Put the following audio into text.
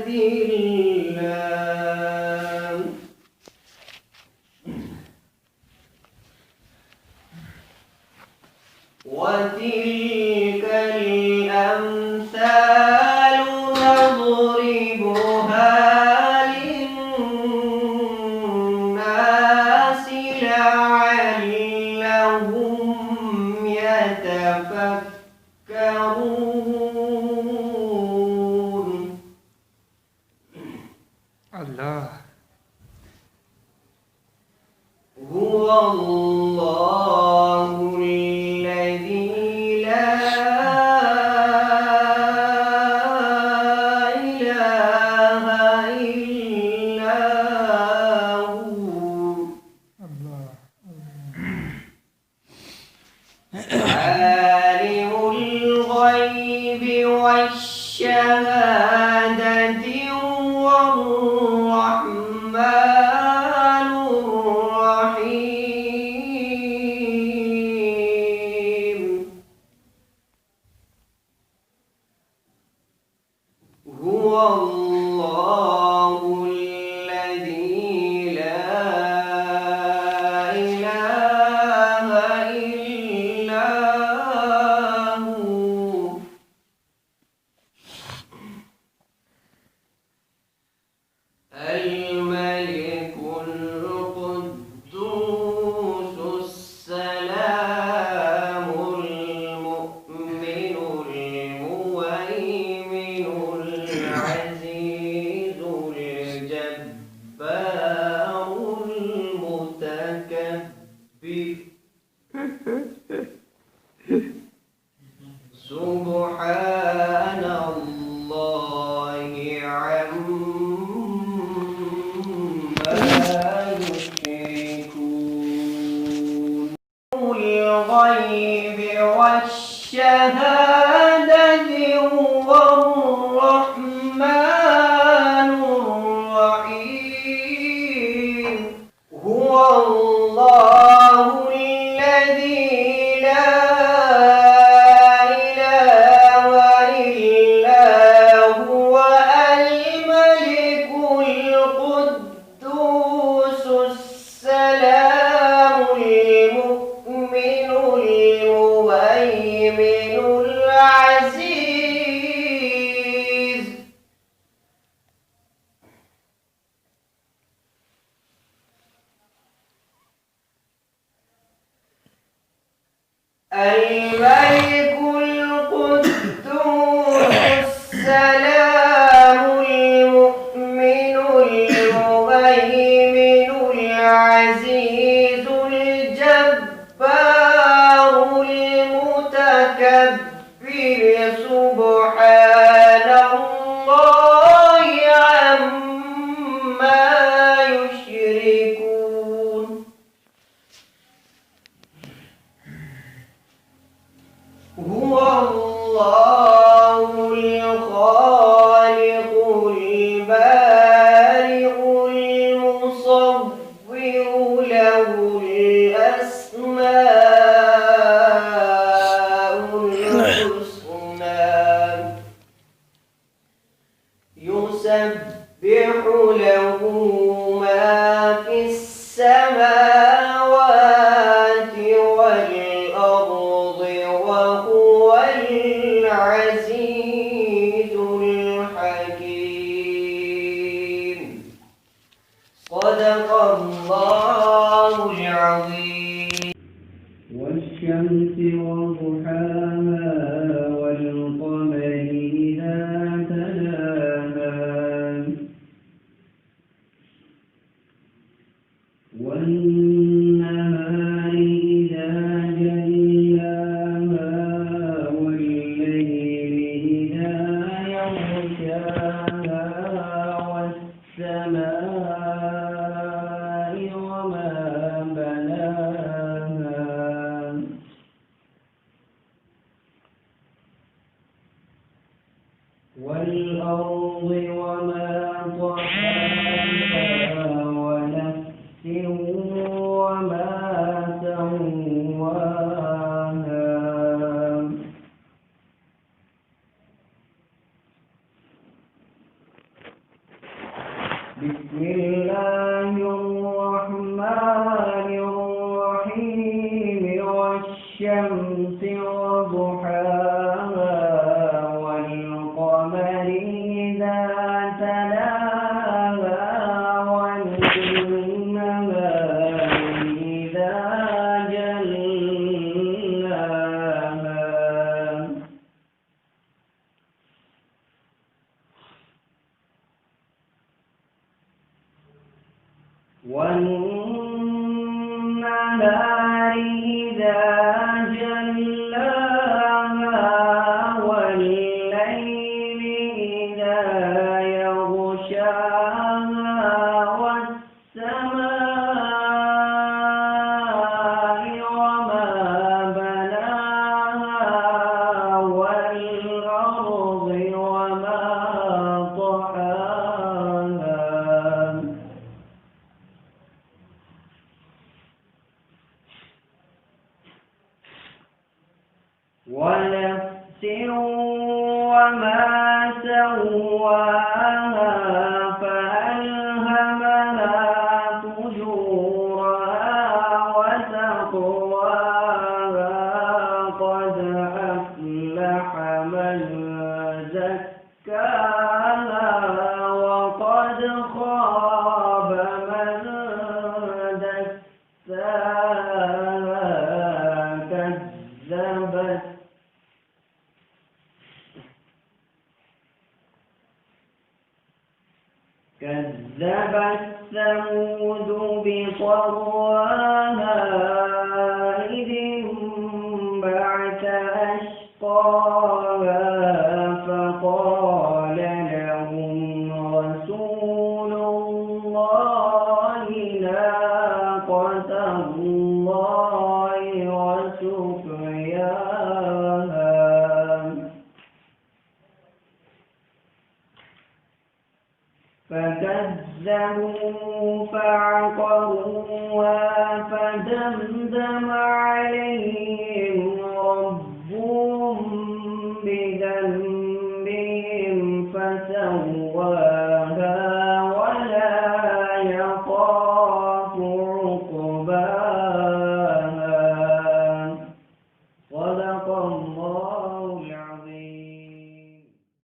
اللام وتلك الأمثال نضربها للناس لعلهم يتفكرون. الله. هو الله الذي لا إله إلا هو. الله. عالم الغيب والشهادة هو الرحمن الرحيم. هو الله الذي لا إله إلا هو. الملك القدوس السلام المؤمن المهيمن العزيز الجبار المتكبر. سبحان الله عما يشركون. الغيب والشهادة هو الرحمن الرحيم. هو الله الذي لا إله إلا هو. الملك القدوس السلام المؤمن المهيمن العزيز. الملك القدوس السلام المؤمن المهيمن العزيز الجبار المتكبر. سبحان الله عما يشركون. هو الله الخالق البارئ المصور له الأسماء الحسنى. يسبح له ما في السماوات والأرض وهو العزيز الحكيم. صدق الله العظيم. والشمس وضحاها والقمر إذا تلاها والنهار إذا جلاها والليل إذا يغشاها والسماء بسم الله الرحمن الرحيم والشمس وضحاها والقمر إذا تلاها والنهار إذا جلاها والنهار إذا جلاها والليل إذا يغشاها والسماء وما بناها والأرض وما طحاها ونفس وما سواها فألهمها فجورها وتقواها قد أفلح من زكاها وقد خاب من دساها كذبت ثمود بطغواها إذ انبعث أشقاها فقال لهم رسول الله ناقة الله وسقياها فكذبوا فعقروها فدمدم عليهم